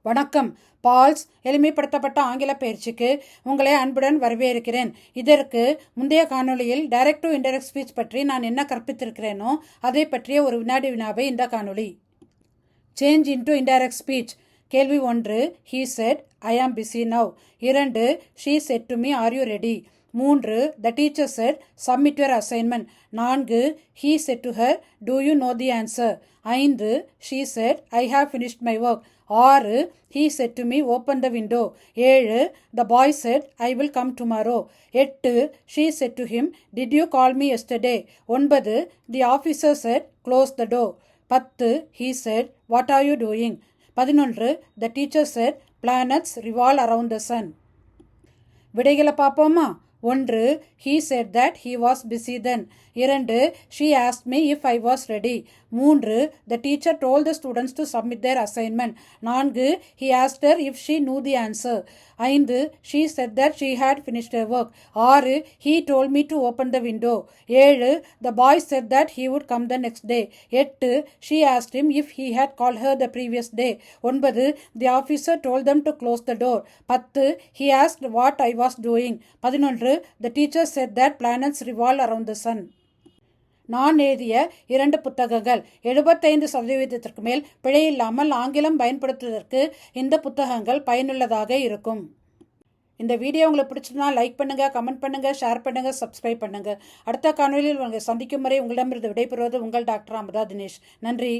வணக்கம். பால்ஸ் எளிமைப்படுத்தப்பட்ட ஆங்கில பயிற்சிக்கு உங்களை அன்புடன் வரவேற்கிறேன். இதற்கு முந்தைய காணொளியில் டைரக்ட் டு இன்டைரக்ட் ஸ்பீச் பற்றி நான் என்ன கற்பித்திருக்கிறேனோ அதை பற்றிய ஒரு வினாடி வினாவை இந்த காணொளி. Change into indirect speech. கேள்வி 1. He said, I am busy now. 2. She said to me, are you ready? 3. The teacher said, submit your assignment. 4. He said to her, do you know the answer? 5. She said, I have finished my work. 6. He said to me, open the window. 7. The boy said, I will come tomorrow. 8. She said to him, did you call me yesterday? 9. The officer said, close the door. 10. He said, what are you doing? 11. The teacher said, planets revolve around the sun. விடைகளை பார்ப்போமா? 1. He said that he was busy then. 2. She asked me if I was ready. 3. The teacher told the students to submit their assignment. 4. He asked her if she knew the answer. 5. She said that she had finished her work. 6. He told me to open the window. 7. The boy said that he would come the next day. 8. She asked him if he had called her the previous day. 9. The officer told them to close the door. 10. He asked what I was doing. 11. The teacher said that planets revolve around the sun. நான் எழுதிய 2 புத்தகங்கள் 75% மேல் பிழையில்லாமல் ஆங்கிலம் பயன்படுத்துவதற்கு இந்த புத்தகங்கள் பயனுள்ளதாக இருக்கும். இந்த வீடியோ உங்களுக்கு பிடிச்சிருந்தா லைக் பண்ணுங்க, கமெண்ட் பண்ணுங்க, ஷேர் பண்ணுங்க, சப்ஸ்கிரைப் பண்ணுங்க. அடுத்த காணொலியில் உங்களை சந்திக்கும் வரை உங்களிடமிருந்து விடைபெறுவது உங்கள் டாக்டர் அமுதா தினேஷ். நன்றி.